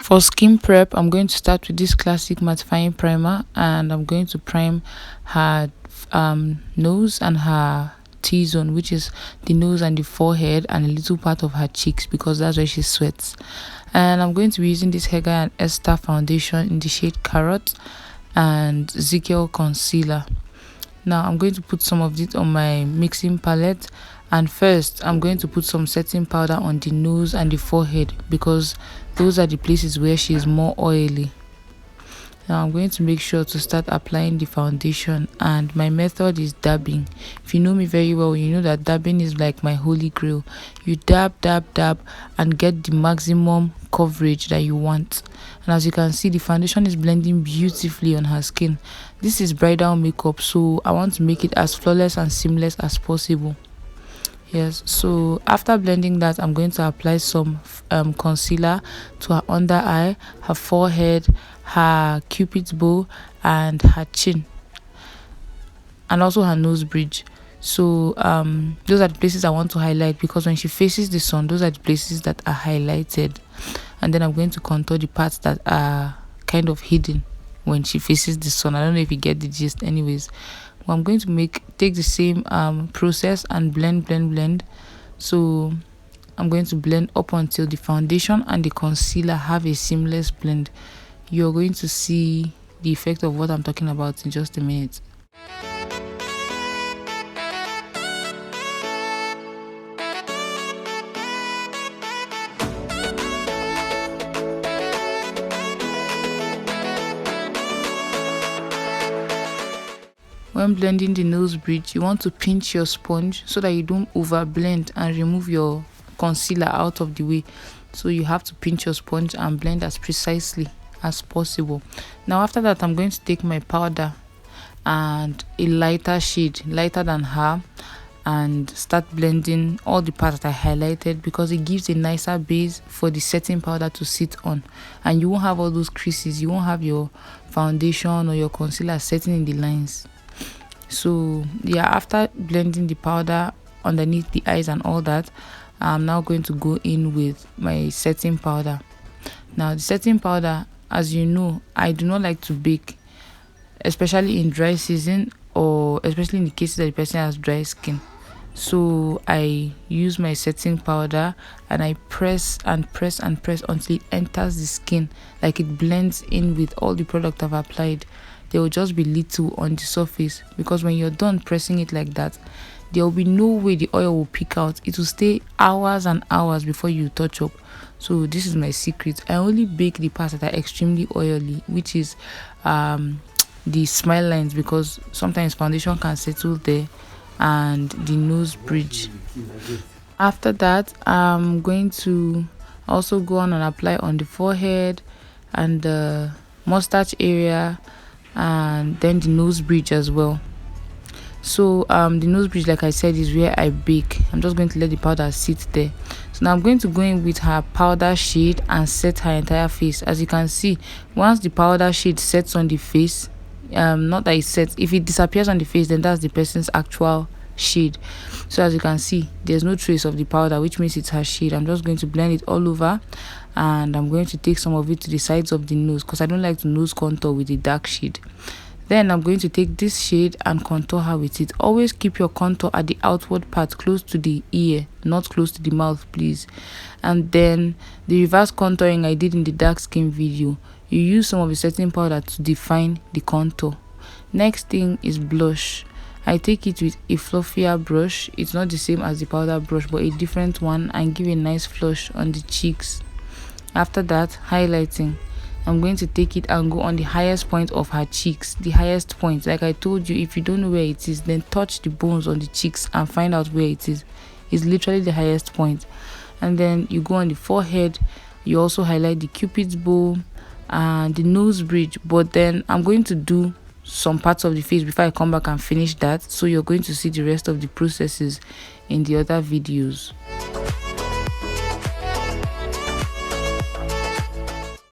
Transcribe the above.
For skin prep, I'm going to start with this classic mattifying primer, and I'm going to prime her nose and her T-zone, which is the nose and the forehead and a little part of her cheeks, because that's where she sweats. And I'm going to be using this Hega and Esther foundation in the shade Carrot and Ezekiel concealer. Now I'm going to put some of it on my mixing palette, and first I'm going to put some setting powder on the nose and the forehead, because those are the places where she is more oily. Now I'm going to make sure to start applying the foundation, and my method is dabbing. If you know me very well, you know that dabbing is like my holy grail. You dab and get the maximum coverage that you want. And as you can see, the foundation is blending beautifully on her skin. This is bridal makeup, so I want to make it as flawless and seamless as possible. Yes, so after blending that, I'm going to apply some concealer to her under eye, her forehead, her cupid's bow, and her chin, and also her nose bridge. So those are the places I want to highlight, because when she faces the sun, those are the places that are highlighted. And then I'm going to contour the parts that are kind of hidden when she faces the sun. I don't know if you get the gist. Anyways, well, I'm going to take the same process and blend. So I'm going to blend up until the foundation and the concealer have a seamless blend. You're going to see the effect of what I'm talking about in just a minute. When blending the nose bridge, you want to pinch your sponge so that you don't over blend and remove your concealer out of the way. So you have to pinch your sponge and blend as precisely as possible. Now after that, I'm going to take my powder and a lighter shade, lighter than her, and start blending all the parts that I highlighted, because it gives a nicer base for the setting powder to sit on, and you won't have all those creases. You won't have your foundation or your concealer setting in the lines. So yeah, after blending the powder underneath the eyes and all that, I'm now going to go in with my setting powder. Now the setting powder, as you know, I do not like to bake, especially in dry season, or especially in the cases that the person has dry skin. So I use my setting powder and I press until it enters the skin, like it blends in with all the product I've applied. There will just be little on the surface, because when you're done pressing it like that, there will be no way the oil will peek out. It will stay hours and hours before you touch up. So this is my secret. I only bake the parts that are extremely oily, which is the smile lines, because sometimes foundation can settle there, and the nose bridge. After that, I'm going to also go on and apply on the forehead and the mustache area, and then the nose bridge as well. So the nose bridge, like I said, is where I bake. I'm just going to let the powder sit there. So now I'm going to go in with her powder shade and set her entire face. As you can see, once the powder shade sets on the face, not that it sets, if it disappears on the face, then that's the person's actual shade. So as you can see, there's no trace of the powder, which means it's her shade. I'm just going to blend it all over, and I'm going to take some of it to the sides of the nose, because I don't like to nose contour with a dark shade. Then I'm going to take this shade and contour her with it. Always keep your contour at the outward part, close to the ear, not close to the mouth, please. And then the reverse contouring I did in the dark skin video, you use some of the setting powder to define the contour. Next thing is blush. I take it with a fluffier brush. It's not the same as the powder brush, but a different one, and give a nice flush on the cheeks. After that, highlighting. I'm going to take it and go on the highest point of her cheeks. The highest point, like I told you, if you don't know where it is, then touch the bones on the cheeks and find out where it is. It's literally the highest point. And then you go on the forehead. You also highlight the cupid's bow and the nose bridge. But then I'm going to do some parts of the face before I come back and finish that. So you're going to see the rest of the processes in the other videos.